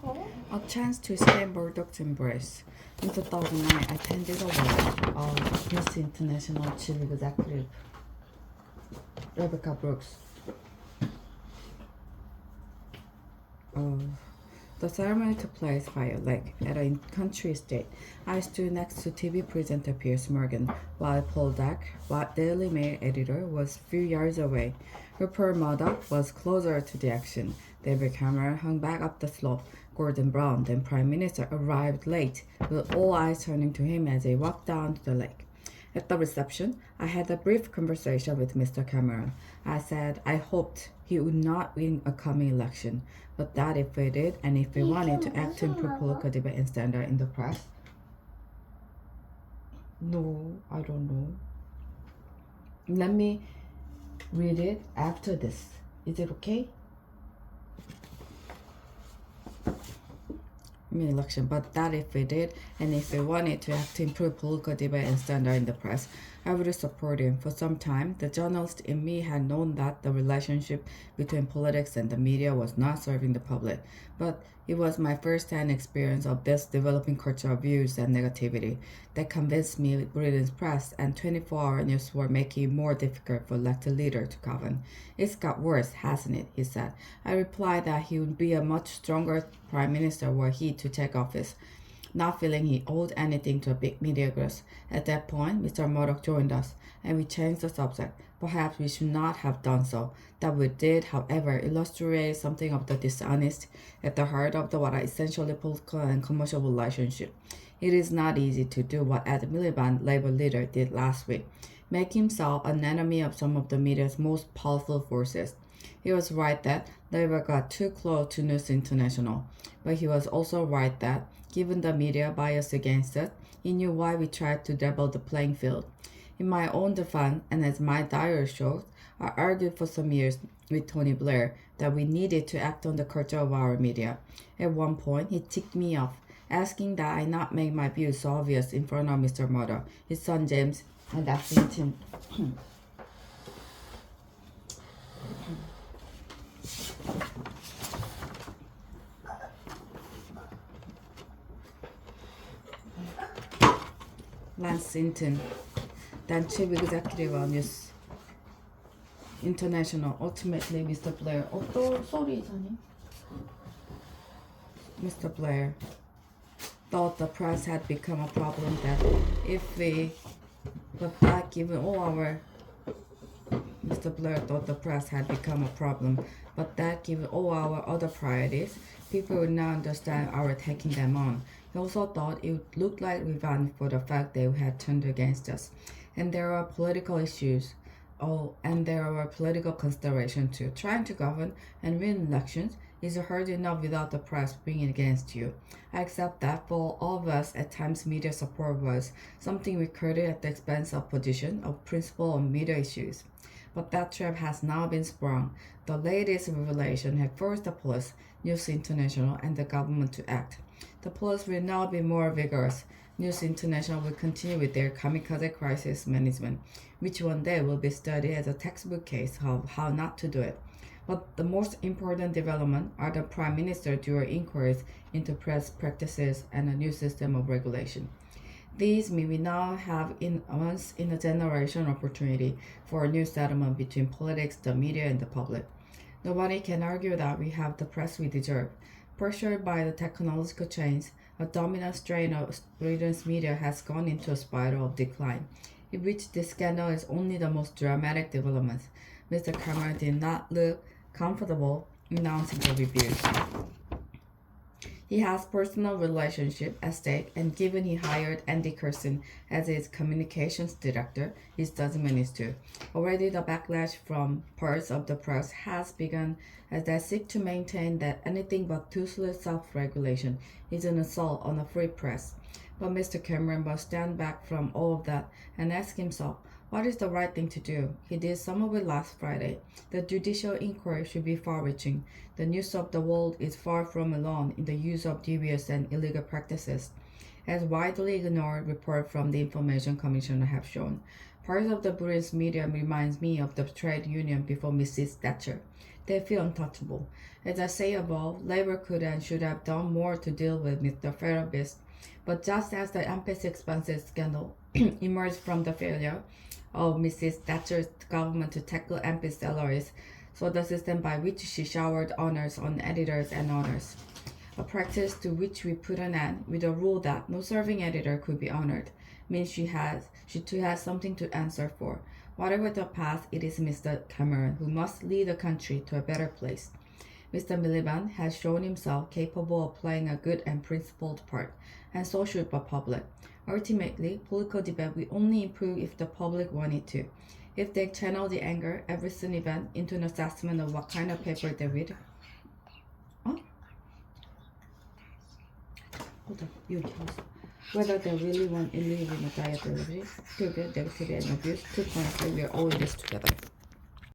A chance to escape Murdoch's embrace. In 2009, I attended a workshop of News International Chief Executive Rebecca Brooks. The ceremony took place by a lake at a country estate. I stood next to TV presenter Piers Morgan, while Paul Deck, Daily Mail editor, was a few yards away. Rupert Murdoch was closer to the action. David Cameron hung back up the slope. Gordon Brown, then Prime Minister, arrived late, with all eyes turning to him as he walked down to the lake. At the reception, I had a brief conversation with Mr. Cameron. I said I hoped he would not win a coming election, but that if he did, and if he wanted to act to improve political debate and standard in the press. No, I don't know. Let me read it after this. Is it okay? Election, but that if we did, and if we wanted to act to improve political debate and standard in the press, I would support him. For some time, the journalist in me had known that the relationship between politics and the media was not serving the public, but it was my first-hand experience of this developing culture of views and negativity that convinced me Britain's press and 24-hour news were making it more difficult for elected leader to govern. It's got worse, hasn't it? He said. I replied that he would be a much stronger prime minister were he to take office, not feeling he owed anything to a big media grist. At that point, Mr. Murdoch joined us, and we changed the subject. Perhaps we should not have done so. That we did, however, illustrated something of the dishonest at the heart of what are essentially political and commercial relationship. It is not easy to do what Ed Miliband, Labour leader, did last week, make himself an enemy of some of the media's most powerful forces. He was right that Labour got too close to News International, but he was also right that, given the media bias against it, he knew why we tried to level the playing field. In my own defense, and as my diary shows, I argued for some years with Tony Blair that we needed to act on the culture of our media. At one point, he ticked me off, asking that I not make my views so obvious in front of Mr. Murdoch, his son James, and asking him. Lance Sinton, then Chief Executive of News International, ultimately Mr. Blair. Mr. Blair thought the press had become a problem Mr. Blair thought the press had become a problem, but that given all our other priorities, people would now understand our taking them on. He also thought it would look like revenge for the fact they had turned against us. And there are political issues. And there are political considerations too. Trying to govern and win elections is hard enough without the press being against you. I accept that for all of us, at times media support was something we created at the expense of position of principle on media issues. But that trap has now been sprung. The latest revelation have forced the police, News International, and the government to act. The police will now be more vigorous. News International will continue with their kamikaze crisis management, which one day will be studied as a textbook case of how not to do it. But the most important development are the Prime Minister dual inquiries into press practices and a new system of regulation. These mean we now have once in a generation opportunity for a new settlement between politics, the media, and the public. Nobody can argue that we have the press we deserve. Pressured by the technological change, a dominant strain of Britain's media has gone into a spiral of decline, in which this scandal is only the most dramatic development. Mr. Cameron did not look comfortable announcing the reviews. He has personal relationship at stake, and given he hired Andy Curson as his communications director, his doesn't manage to. Already the backlash from parts of the press has begun as they seek to maintain that anything but toothless self-regulation is an assault on a free press. But Mr. Cameron must stand back from all of that and ask himself, what is the right thing to do? He did some of it last Friday. The judicial inquiry should be far-reaching. The news of the world is far from alone in the use of dubious and illegal practices, as widely ignored reports from the Information Commissioner have shown. Part of the British media reminds me of the trade union before Mrs. Thatcher. They feel untouchable. As I say above, Labour could and should have done more to deal with Mr. Farabee. But just as the MP's expenses scandal emerged from the failure of Mrs. Thatcher's government to tackle MP's salaries, so the system by which she showered honours on editors and owners. A practice to which we put an end with a rule that no serving editor could be honoured means she too has something to answer for. Whatever the path, it is Mr. Cameron who must lead the country to a better place. Mr. Miliband has shown himself capable of playing a good and principled part, and so should the public. Ultimately, political debate will only improve if the public want it to. If they channel the anger every recent event into an assessment of what kind of paper they read. Whether they really want to live in a diet delivery, to be negative and abuse, 2.5, we are all in this together.